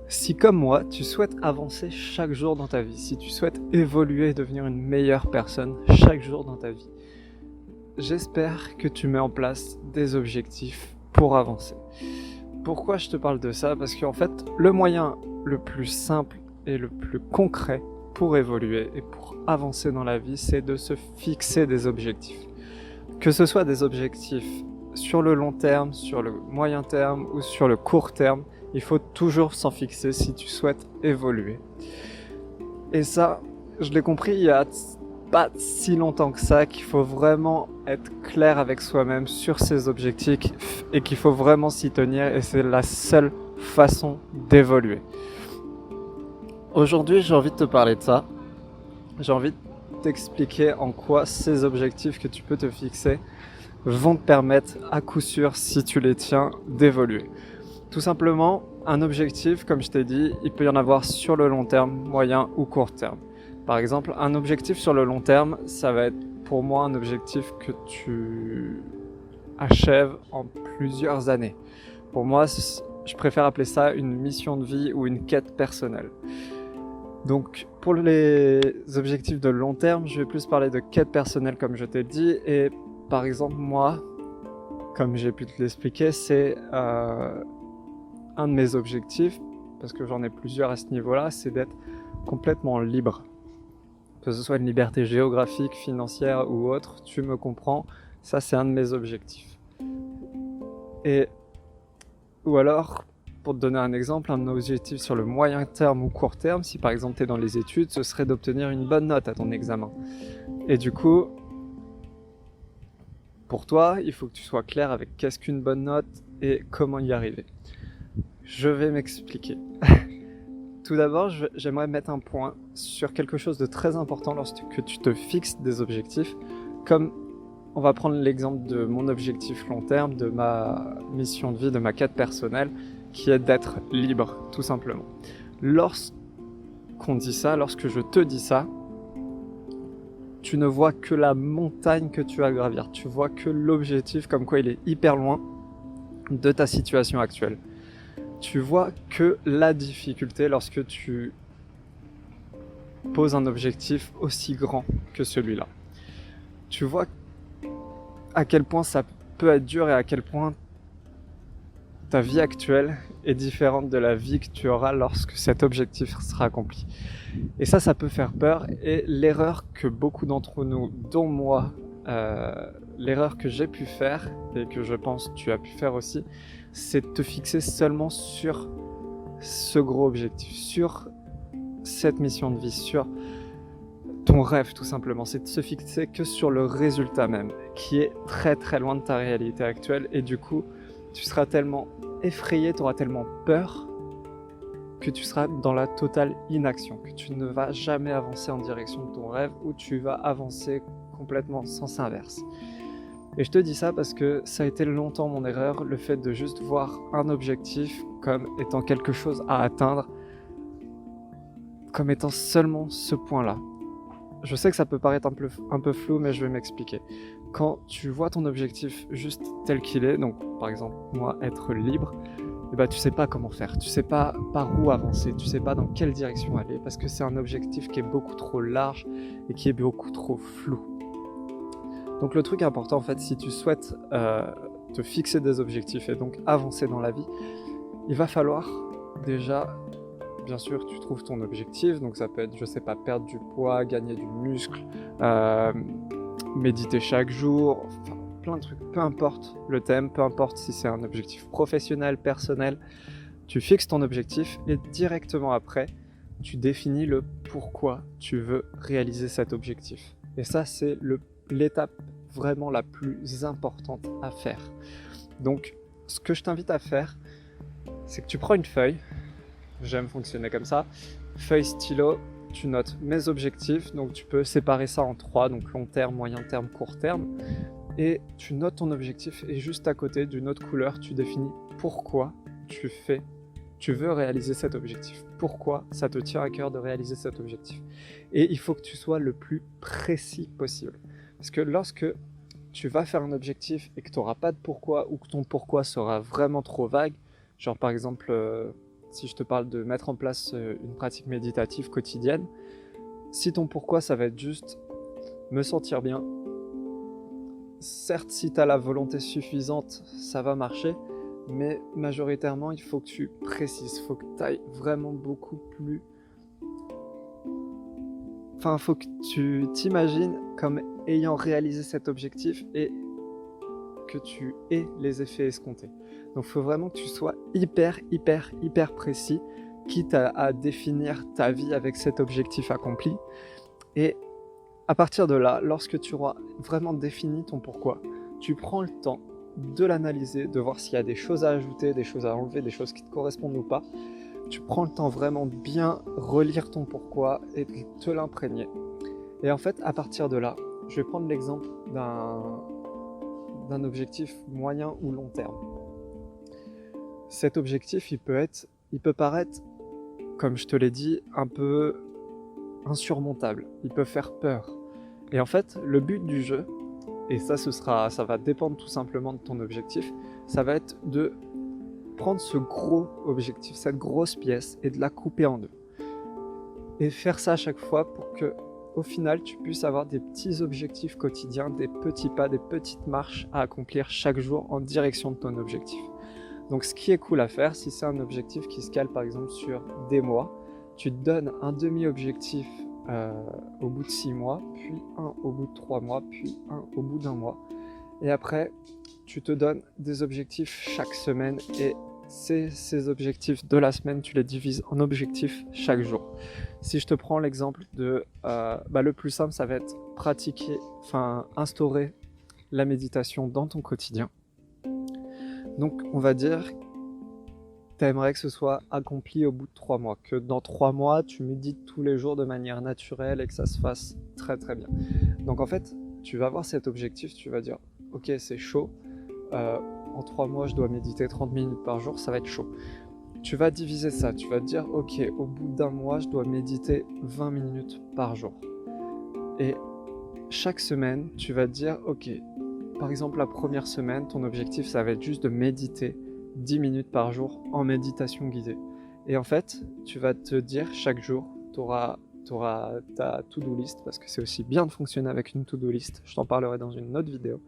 Si comme moi, tu souhaites avancer chaque jour dans ta vie, si tu souhaites évoluer et devenir une meilleure personne chaque jour dans ta vie, j'espère que tu mets en place des objectifs pour avancer. Pourquoi je te parle de ça? Parce qu'en fait, le moyen le plus simple et le plus concret pour évoluer et pour avancer dans la vie, c'est de se fixer des objectifs. Que ce soit des objectifs sur le long terme, sur le moyen terme ou sur le court terme, il faut toujours s'en fixer si tu souhaites évoluer. Et ça, je l'ai compris il y a pas si longtemps que ça, qu'il faut vraiment être clair avec soi-même sur ses objectifs et qu'il faut vraiment s'y tenir, et c'est la seule façon d'évoluer. Aujourd'hui, j'ai envie de te parler de ça. J'ai envie de t'expliquer en quoi ces objectifs que tu peux te fixer vont te permettre à coup sûr, si tu les tiens, d'évoluer. Tout simplement, un objectif, comme je t'ai dit, il peut y en avoir sur le long terme, moyen ou court terme. Par exemple, un objectif sur le long terme, ça va être pour moi un objectif que tu achèves en plusieurs années. Pour moi, je préfère appeler ça une mission de vie ou une quête personnelle. Donc, pour les objectifs de long terme, je vais plus parler de quête personnelle, comme je t'ai dit. Et par exemple, moi, comme j'ai pu te l'expliquer, c'est un de mes objectifs, parce que j'en ai plusieurs à ce niveau-là, c'est d'être complètement libre. Que ce soit une liberté géographique, financière ou autre, tu me comprends, ça c'est un de mes objectifs. Et, ou alors, pour te donner un exemple, un objectif sur le moyen terme ou court terme, si par exemple tu es dans les études, ce serait d'obtenir une bonne note à ton examen. Et du coup, pour toi, il faut que tu sois clair avec qu'est-ce qu'une bonne note et comment y arriver. Je vais m'expliquer. Tout d'abord, j'aimerais mettre un point sur quelque chose de très important lorsque tu te fixes des objectifs. Comme on va prendre l'exemple de mon objectif long terme, de ma mission de vie, de ma quête personnelle, qui est d'être libre, tout simplement. Lorsqu'on dit ça, lorsque je te dis ça, tu ne vois que la montagne que tu as à gravir. Tu vois que l'objectif, comme quoi il est hyper loin de ta situation actuelle. Tu vois que la difficulté lorsque tu poses un objectif aussi grand que celui-là. Tu vois à quel point ça peut être dur et à quel point ta vie actuelle est différente de la vie que tu auras lorsque cet objectif sera accompli. Et ça peut faire peur, et l'erreur que beaucoup d'entre nous, dont moi, l'erreur que j'ai pu faire, et que je pense que tu as pu faire aussi, c'est de te fixer seulement sur ce gros objectif, sur cette mission de vie, sur ton rêve tout simplement. C'est de se fixer que sur le résultat même, qui est très très loin de ta réalité actuelle, et du coup, tu seras tellement effrayé, tu auras tellement peur que tu seras dans la totale inaction, que tu ne vas jamais avancer en direction de ton rêve, ou tu vas avancer complètement en sens inverse. Et je te dis ça parce que ça a été longtemps mon erreur, le fait de juste voir un objectif comme étant quelque chose à atteindre, comme étant seulement ce point-là. Je sais que ça peut paraître un peu flou, mais je vais m'expliquer. Quand tu vois ton objectif juste tel qu'il est, donc par exemple moi être libre, et bah tu sais pas comment faire, tu sais pas par où avancer, tu sais pas dans quelle direction aller, parce que c'est un objectif qui est beaucoup trop large et qui est beaucoup trop flou. Donc le truc important en fait, si tu souhaites te fixer des objectifs et donc avancer dans la vie, il va falloir déjà, bien sûr, tu trouves ton objectif, donc ça peut être, je sais pas, perdre du poids, gagner du muscle, méditer chaque jour, enfin plein de trucs, peu importe le thème, peu importe si c'est un objectif professionnel, personnel, tu fixes ton objectif et directement après, tu définis le pourquoi tu veux réaliser cet objectif. Et ça, c'est l'étape vraiment la plus importante à faire. Donc, ce que je t'invite à faire, c'est que tu prends une feuille, j'aime fonctionner comme ça, feuille stylo, tu notes mes objectifs, donc tu peux séparer ça en 3, donc long terme, moyen terme, court terme, et tu notes ton objectif, et juste à côté d'une autre couleur, tu définis pourquoi tu veux réaliser cet objectif, pourquoi ça te tient à cœur de réaliser cet objectif. Et il faut que tu sois le plus précis possible, parce que lorsque tu vas faire un objectif et que tu n'auras pas de pourquoi, ou que ton pourquoi sera vraiment trop vague, genre par exemple, si je te parle de mettre en place une pratique méditative quotidienne, si ton pourquoi ça va être juste me sentir bien, certes si tu as la volonté suffisante ça va marcher, mais majoritairement il faut que tu précises, il faut que tu ailles vraiment beaucoup plus... Enfin, il faut que tu t'imagines comme ayant réalisé cet objectif et que tu aies les effets escomptés. Donc il faut vraiment que tu sois hyper précis, quitte à définir ta vie avec cet objectif accompli. Et à partir de là, lorsque tu auras vraiment défini ton pourquoi, tu prends le temps de l'analyser, de voir s'il y a des choses à ajouter, des choses à enlever, des choses qui te correspondent ou pas. Tu prends le temps vraiment de bien relire ton pourquoi et de te l'imprégner. Et en fait, à partir de là, je vais prendre l'exemple d'un objectif moyen ou long terme. Cet objectif, il peut paraître, comme je te l'ai dit, un peu insurmontable. Il peut faire peur. Et en fait, le but du jeu, et ça va dépendre tout simplement de ton objectif, ça va être de prendre ce gros objectif, cette grosse pièce, et de la couper en deux. Et faire ça à chaque fois pour que, au final, tu puisses avoir des petits objectifs quotidiens, des petits pas, des petites marches à accomplir chaque jour en direction de ton objectif. Donc ce qui est cool à faire, si c'est un objectif qui se cale par exemple sur des mois, tu te donnes un demi-objectif au bout de 6 mois, puis un au bout de 3 mois, puis un au bout d'1 mois. Et après, tu te donnes des objectifs chaque semaine et ces objectifs de la semaine, tu les divises en objectifs chaque jour. Si je te prends l'exemple de... le plus simple, ça va être instaurer la méditation dans ton quotidien. Donc, on va dire, tu aimerais que ce soit accompli au bout de 3 mois, que dans 3 mois, tu médites tous les jours de manière naturelle et que ça se fasse très très bien. Donc en fait, tu vas avoir cet objectif, tu vas dire, ok, c'est chaud, en 3 mois, je dois méditer 30 minutes par jour, ça va être chaud. Tu vas diviser ça, tu vas te dire, ok, au bout d'1 mois, je dois méditer 20 minutes par jour. Et chaque semaine, tu vas te dire, ok, par exemple, la première semaine, ton objectif, ça va être juste de méditer 10 minutes par jour en méditation guidée. Et en fait, tu vas te dire chaque jour, tu auras ta to-do list, parce que c'est aussi bien de fonctionner avec une to-do list, je t'en parlerai dans une autre vidéo.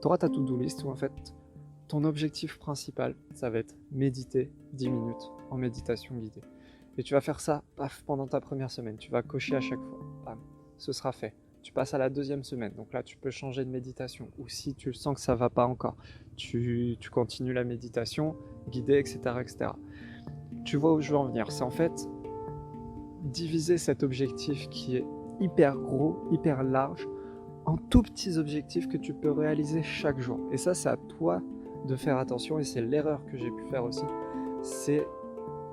Tu auras ta to-do list où en fait, ton objectif principal, ça va être méditer 10 minutes en méditation guidée. Et tu vas faire ça, paf, pendant ta première semaine. Tu vas cocher à chaque fois. Bam, ce sera fait. Tu passes à la deuxième semaine. Donc là, tu peux changer de méditation. Ou si tu sens que ça ne va pas encore, tu continues la méditation guidée, etc., etc. Tu vois où je veux en venir. C'est en fait diviser cet objectif qui est hyper gros, hyper large, en tout petits objectifs que tu peux réaliser chaque jour. Et ça, c'est à toi de faire attention. Et c'est l'erreur que j'ai pu faire aussi. C'est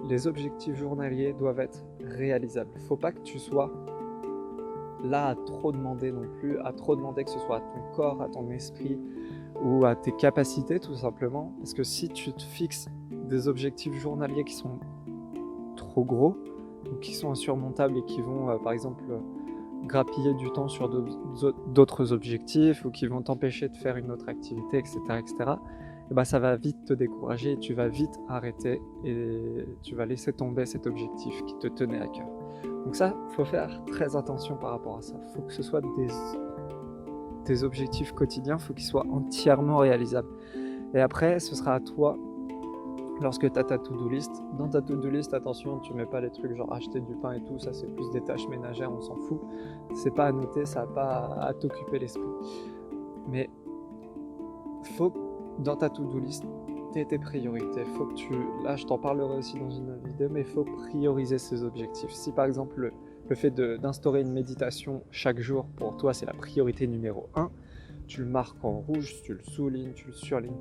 les objectifs journaliers doivent être réalisables. Il ne faut pas que tu sois là à trop demander non plus, à trop demander que ce soit à ton corps, à ton esprit ou à tes capacités tout simplement. Parce que si tu te fixes des objectifs journaliers qui sont trop gros ou qui sont insurmontables et qui vont par exemple grappiller du temps sur d'autres objectifs ou qui vont t'empêcher de faire une autre activité, etc., etc., et bah ça va vite te décourager et tu vas vite arrêter et tu vas laisser tomber cet objectif qui te tenait à cœur. Donc ça, il faut faire très attention par rapport à ça. Il faut que ce soit des objectifs quotidiens, il faut qu'ils soient entièrement réalisables. Et après, ce sera à toi, lorsque tu as ta to-do list, dans ta to-do list, attention, tu mets pas les trucs genre acheter du pain et tout, ça c'est plus des tâches ménagères, on s'en fout. C'est pas à noter, ça n'a pas à t'occuper l'esprit. Mais faut dans ta to-do list, tes priorités. Faut que là je t'en parlerai aussi dans une autre vidéo, mais il faut prioriser ces objectifs. Si par exemple le fait d'instaurer une méditation chaque jour, pour toi c'est la priorité numéro 1, tu le marques en rouge, tu le soulignes, tu le surlignes,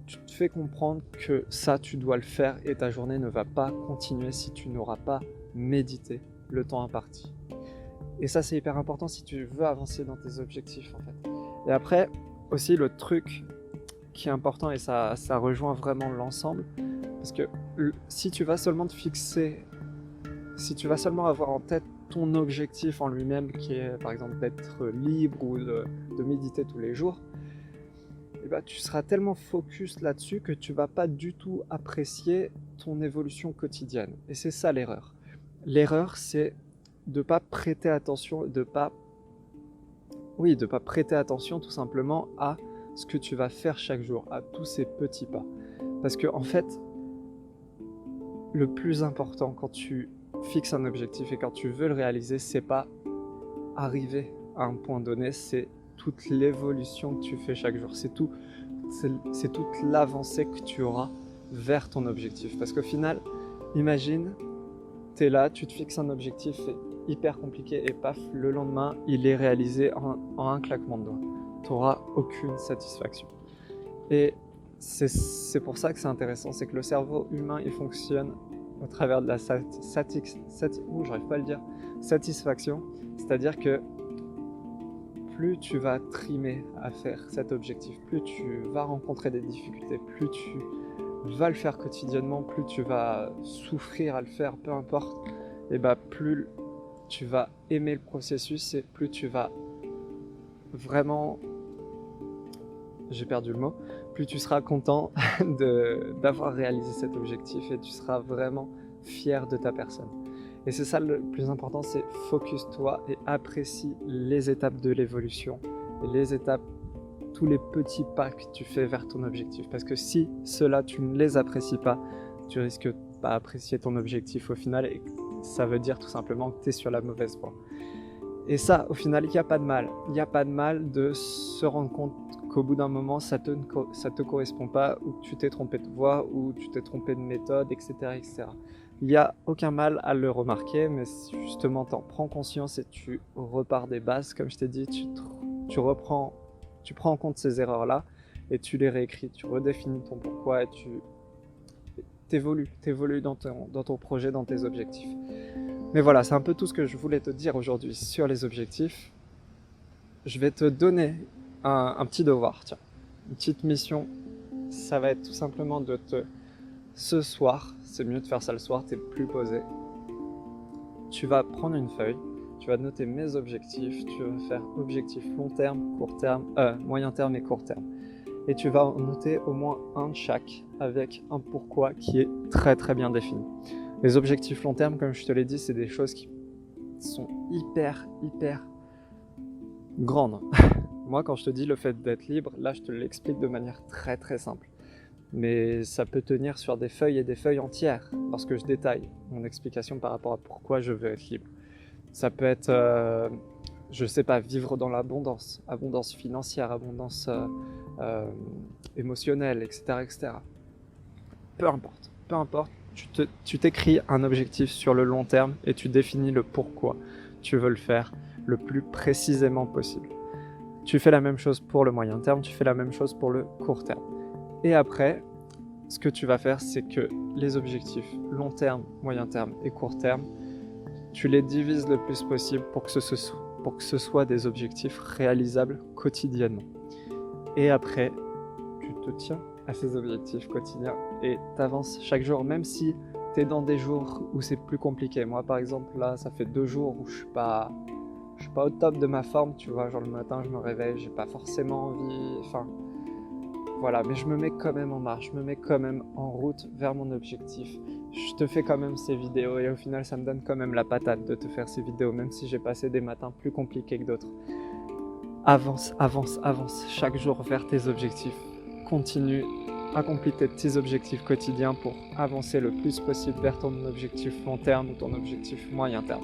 tu te fais comprendre que ça tu dois le faire et ta journée ne va pas continuer si tu n'auras pas médité le temps imparti. Et ça c'est hyper important si tu veux avancer dans tes objectifs en fait. Et après aussi le truc qui est important, et ça rejoint vraiment l'ensemble, parce que si tu vas seulement te fixer, si tu vas seulement avoir en tête ton objectif en lui-même, qui est par exemple d'être libre ou de méditer tous les jours, et bah, tu seras tellement focus là-dessus que tu vas pas du tout apprécier ton évolution quotidienne. Et c'est ça l'erreur. L'erreur, c'est de ne pas prêter attention, de pas prêter attention tout simplement à ce que tu vas faire chaque jour, à tous ces petits pas. Parce que en fait, le plus important quand tu fixes un objectif et quand tu veux le réaliser, c'est pas arriver à un point donné, c'est toute l'évolution que tu fais chaque jour, c'est toute l'avancée que tu auras vers ton objectif. Parce qu'au final, imagine, tu es là, tu te fixes un objectif, c'est hyper compliqué et paf, le lendemain, il est réalisé en un claquement de doigts. Tu n'auras aucune satisfaction. Et c'est pour ça que c'est intéressant, c'est que le cerveau humain, il fonctionne au travers de la satisfaction, c'est-à-dire que plus tu vas trimer à faire cet objectif, plus tu vas rencontrer des difficultés, plus tu vas le faire quotidiennement, plus tu vas souffrir à le faire, peu importe, et plus tu vas aimer le processus et plus tu vas vraiment, j'ai perdu le mot, plus tu seras content d'avoir réalisé cet objectif et tu seras vraiment fier de ta personne. Et c'est ça le plus important, c'est focus-toi et apprécie les étapes de l'évolution et les étapes, tous les petits pas que tu fais vers ton objectif. Parce que si ceux-là, tu ne les apprécies pas, tu risques de pas apprécier ton objectif au final et ça veut dire tout simplement que tu es sur la mauvaise voie. Et ça, au final, il n'y a pas de mal. Il n'y a pas de mal de se rendre compte qu'au bout d'un moment, ça te correspond pas, ou que tu t'es trompé de voie, ou tu t'es trompé de méthode, etc. etc. Il n'y a aucun mal à le remarquer, mais justement, t'en prends conscience et tu repars des bases. Comme je t'ai dit, tu prends en compte ces erreurs-là et tu les réécris, tu redéfinis ton pourquoi et tu t'évolues dans ton projet, dans tes objectifs. Mais voilà, c'est un peu tout ce que je voulais te dire aujourd'hui sur les objectifs. Je vais te donner un petit devoir, tiens, une petite mission. Ça va être tout simplement ce soir, c'est mieux de faire ça le soir, t'es plus posé. Tu vas prendre une feuille, tu vas noter mes objectifs, tu vas faire objectif long terme, moyen terme et court terme. Et tu vas en noter au moins un de chaque avec un pourquoi qui est très très bien défini. Les objectifs long terme, comme je te l'ai dit, c'est des choses qui sont hyper grandes. Moi, quand je te dis le fait d'être libre, là, je te l'explique de manière très très simple. Mais ça peut tenir sur des feuilles et des feuilles entières lorsque je détaille mon explication par rapport à pourquoi je veux être libre. Ça peut être, je sais pas, vivre dans l'abondance, abondance financière, abondance émotionnelle, etc., etc. Peu importe, tu t'écris un objectif sur le long terme et tu définis le pourquoi tu veux le faire le plus précisément possible. Tu fais la même chose pour le moyen terme, tu fais la même chose pour le court terme. Et après, ce que tu vas faire, c'est que les objectifs long terme, moyen terme et court terme, tu les divises le plus possible pour que ce soit des objectifs réalisables quotidiennement. Et après, tu te tiens à ces objectifs quotidiens et t'avances chaque jour, même si tu es dans des jours où c'est plus compliqué. Moi, par exemple, là, ça fait 2 jours où je suis pas au top de ma forme, tu vois, genre le matin, je me réveille, j'ai pas forcément envie, voilà, mais je me mets quand même en marche, je me mets quand même en route vers mon objectif. Je te fais quand même ces vidéos et au final, ça me donne quand même la patate de te faire ces vidéos, même si j'ai passé des matins plus compliqués que d'autres. Avance chaque jour vers tes objectifs. Continue, accomplis tes petits objectifs quotidiens pour avancer le plus possible vers ton objectif long terme ou ton objectif moyen terme.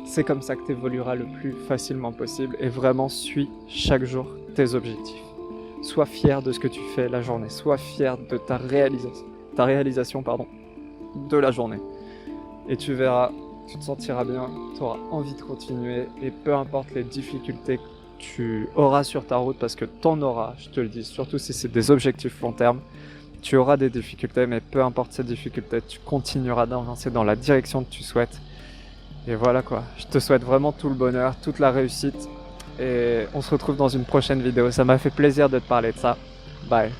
C'est comme ça que tu évolueras le plus facilement possible et vraiment suis chaque jour tes objectifs. Sois fier de ce que tu fais la journée, sois fier de ta réalisation de la journée. Et tu verras, tu te sentiras bien, tu auras envie de continuer et peu importe les difficultés que tu auras sur ta route, parce que tu en auras, je te le dis, surtout si c'est des objectifs long terme, tu auras des difficultés, mais peu importe ces difficultés, tu continueras d'avancer dans la direction que tu souhaites. Et voilà quoi, je te souhaite vraiment tout le bonheur, toute la réussite et on se retrouve dans une prochaine vidéo. Ça m'a fait plaisir de te parler de ça. Bye.